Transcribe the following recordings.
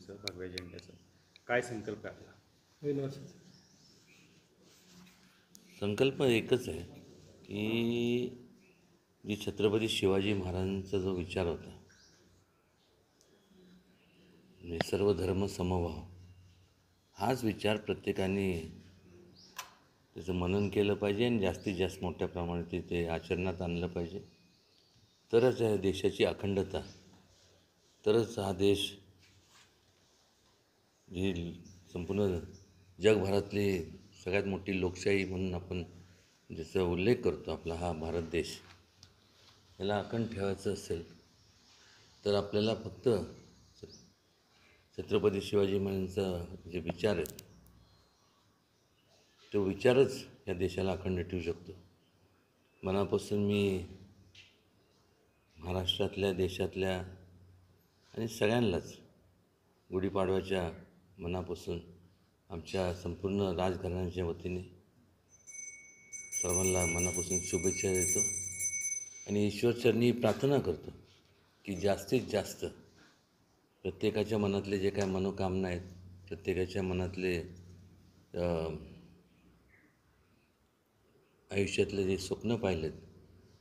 मोहिमेचं, भगव्या झेंड्याचं काय संकल्प आहे आपला? नवीन वर्षाचं संकल्प एकच आहे की जी छत्रपती शिवाजी महाराजांचा जो विचार होता, म्हणजे सर्व धर्म समभाव, हाच विचार प्रत्येकाने त्याचं मनन केलं पाहिजे आणि जास्तीत जास्त मोठ्या प्रमाणात ते आचरणात आणलं पाहिजे. तरच या देशाची अखंडता, तरच हा देश जी संपूर्ण जगभरातली सगळ्यात मोठी लोकशाही म्हणून आपण ज्याचा उल्लेख करतो, आपला हा भारत देश, याला अखंड ठेवायचं असेल तर आपल्याला फक्त छत्रपती शिवाजी महाराजांचा जे विचार आहेत, तो विचारच या देशाला अखंड ठेवू शकतो. मनापासून मी महाराष्ट्रातल्या, देशातल्या आणि सगळ्यांनाच गुढीपाडव्याच्या मनापासून आमच्या संपूर्ण राजघराण्याच्या वतीने सर्वांना मनापासून शुभेच्छा देतो आणि ईश्वरचरणी प्रार्थना करतो की जास्तीत जास्त प्रत्येकाच्या मनातले जे काय मनोकामना आहेत, प्रत्येकाच्या मनातले आयुष्यातले जे स्वप्न पाहिलेत,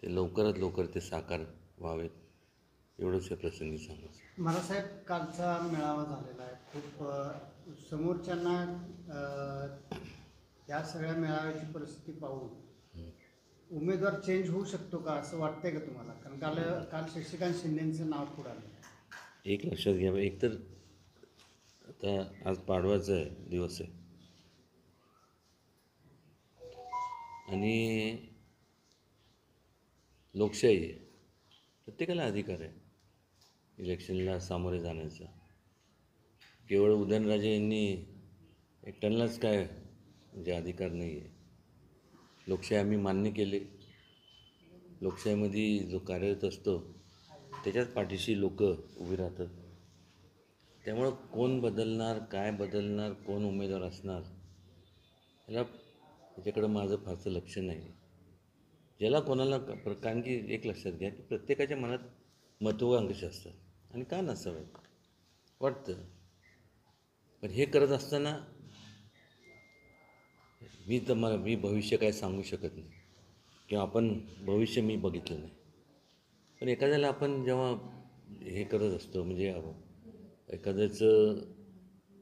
ते लवकरात लवकर ते साकार व्हावेत, एवढंच या प्रसंगी सांगायचं. महाराजसाहेब, कालचा मेळावा झालेला आहे. खूप समोरच्यांना या सगळ्या मेळाव्याची परिस्थिती पाहून उमेदवार चेंज होऊ शकतो का असं वाटतंय का तुम्हाला? कारण काल शशिकांत शिंदेंचं नाव पुढे आलं. एक लक्षात घ्या, एक तर आता आज पाडवाचा दिवस आहे आणि लोकशाही आहे, प्रत्येकाला अधिकार आहे इलेक्शनला सामोरे जाण्याचा. केवळ उदयनराजे यांनी एकट्यालाच काय म्हणजे अधिकार नाही आहे. लोकशाही आम्ही मान्य केले. लोकशाहीमध्ये जो कार्यरत असतो त्याच्याच पाठीशी लोक उभी राहतात. त्यामुळं कोण बदलणार, काय बदलणार, कोण उमेदवार असणार, याला त्याच्याकडं माझं फारसं लक्ष नाही. ज्याला कोणाला, कारण की एक लक्षात घ्या की प्रत्येकाच्या मनात महत्त्वाकांक्षा असतात आणि का नसावं वाटतं. पण हे करत असताना मी भविष्य काय सांगू शकत नाही किंवा आपण भविष्य मी बघितलं नाही. पण एखाद्याला आपण जेव्हा हे करत असतो, म्हणजे एखाद्याचं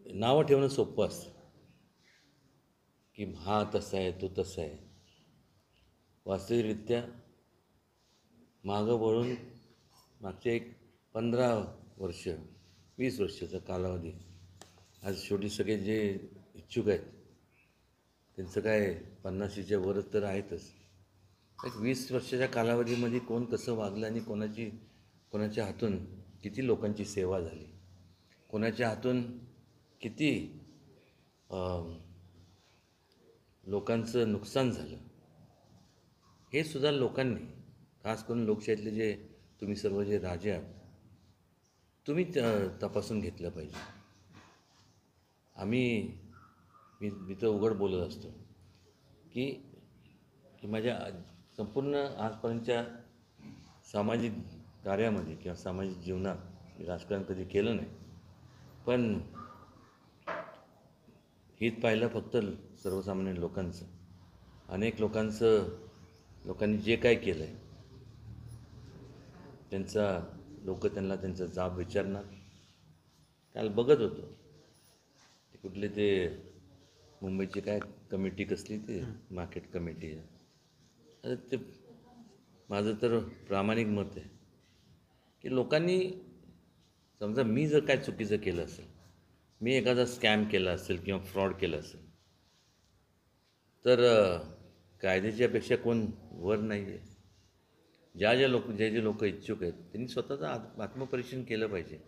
नावं ठेवणं सोपं असतं की हा तसा आहे, तो तसा आहे. वास्तविकरित्या मागं वळून मागचे एक 15 वर्ष, 20 वर्षाचा कालावधी, आज शेवटी सगळे जे इच्छुक आहेत त्यांचं काय 50च्या वरच तर आहेतच. एक 20 वर्षाच्या कालावधीमध्ये कोण कसं वागलं आणि कोणाच्या हातून किती लोकांची सेवा झाली, कोणाच्या हातून किती लोकांचं नुकसान झालं, हे सुद्धा लोकांनी, खास करून लोकशाहीतले जे तुम्ही सर्व जे राजे आहात, तुम्ही तपासून घेतलं पाहिजे. मी तर उघड बोलत असतो की माझ्या संपूर्ण आजपर्यंतच्या सामाजिक कार्यामध्ये किंवा सामाजिक जीवनात मी राजकारण कधी केलं नाही. पण हित पाहिलं फक्त सर्वसामान्य लोकांचं. अनेक लोकांनी जे काय केलं आहे त्यांना त्यांचा जाब विचारणार. काल बघत होतो ते कुठले ते मुंबईची काय कमिटी कसली, ते मार्केट कमिटी. आता ते माझं तर प्रामाणिक मत आहे की लोकांनी, समजा मी जर काय चुकीचं केलं असेल, मी एखादा स्कॅम केला असेल किंवा फ्रॉड केला असेल, तर कायद्याच्या अपेक्षा कोण वर नाही आहे. जे लोक इच्छुक आहेत त्यांनी स्वतःचं आत्मपरीक्षण केलं पाहिजे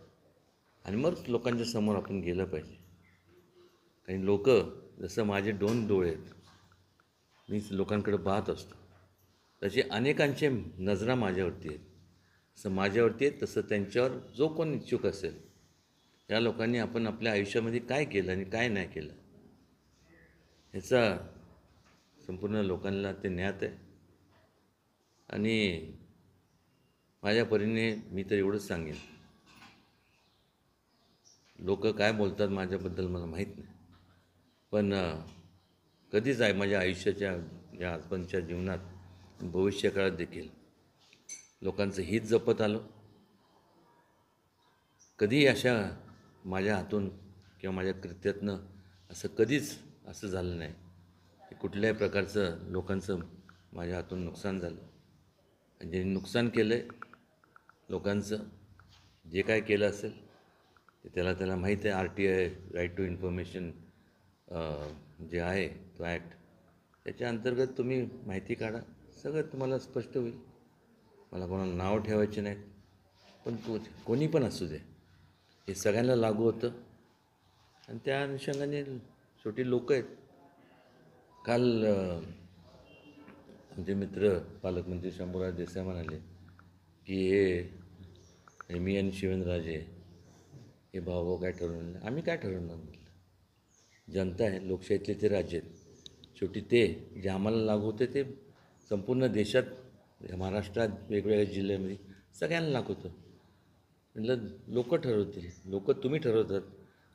आणि मग लोकांच्या समोर आपण गेलं पाहिजे. काही लोक, जसं माझे 2 डोळे आहेत, मी लोकांकडे पाहत असतो, तसे अनेकांचे नजरा माझ्यावरती आहेत. जसं माझ्यावरती आहेत तसं त्यांच्यावर जो कोण इच्छुक असेल, त्या लोकांनी आपण आपल्या आयुष्यामध्ये काय केलं आणि काय नाही केलं ह्याचा संपूर्ण लोकांना ते ज्ञात आहे. आणि माझ्या परीने मी तर एवढंच सांगेन लोक काय बोलतात माझ्याबद्दल मला माहीत नाही, पण कधीच आहे माझ्या आयुष्याच्या या आजपर्यंतच्या जीवनात भविष्यकाळात देखील लोकांचं हित जपत आलो. कधीही अशा माझ्या हातून किंवा माझ्या कृत्यातनं असं कधीच असं झालं नाही की कुठल्याही प्रकारचं लोकांचं माझ्या हातून नुकसान झालं. आणि ज्यांनी नुकसान केलं आहे लोकांचं, जे काय केलं असेल ते त्याला माहीत आहे. RTI राईट टू इन्फॉर्मेशन जे आहे तो ॲक्ट, त्याच्या अंतर्गत तुम्ही माहिती काढा, सगळं तुम्हाला स्पष्ट होईल. मला कोणाला नाव ठेवायचे नाहीत, पण कोणी पण असू दे, हे सगळ्यांना लागू होतं. आणि त्या अनुषंगाने शेवटी लोक आहेत. काल आमचे मित्र पालकमंत्री शंभूराज देसाई म्हणाले की हे मी आणि शिवेंद्रराजे हे भाऊ काय ठरवून, आम्ही काय ठरवणार म्हटलं. जनता आहे, लोकशाहीतले ते राज्य आहेत. शेवटी ते जे आम्हाला लागू होते ते संपूर्ण देशात, महाराष्ट्रात वेगवेगळ्या जिल्ह्यामध्ये सगळ्यांना लागू होतं. म्हटलं लोक ठरवतील, लोक तुम्ही ठरवतात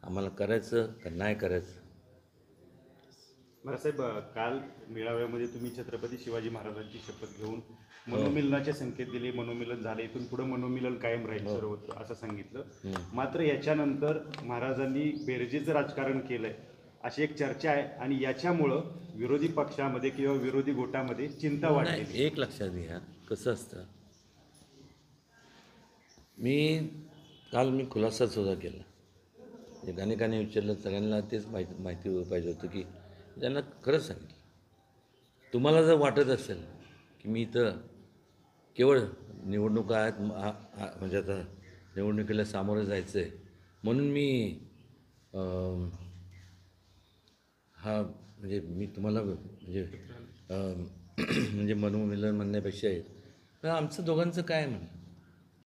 आम्हाला करायचं का नाही करायचं. साहेब, काल मेळाव्यामध्ये तुम्ही छत्रपती शिवाजी महाराजांची शपथ घेऊन मनोमिलनाचे संकेत दिले, मनोमिलन झाले, इथून पुढे मनोमिलन कायम राहील सर्व होतं असं सांगितलं. मात्र याच्यानंतर महाराजांनी बेरजेचं राजकारण केलंय अशी एक चर्चा आहे आणि याच्यामुळं विरोधी पक्षामध्ये किंवा विरोधी गोटामध्ये चिंता वाढली. एक लक्षात घ्या, कसं असतं, काल मी खुलासा सुद्धा केला. अनेकांनी विचारलं, सगळ्यांना तेच माहिती पाहिजे होतं की त्यांना खरंच सांगितलं, तुम्हाला जर वाटत असेल की मी इथं केवळ निवडणुका आहेत, म्हणजे आता निवडणुकीला सामोरं जायचं आहे म्हणून मी मी तुम्हाला म्हणजे मनोमिलन म्हणण्यापेक्षा आहे, पण आमचं दोघांचं काय म्हणणं,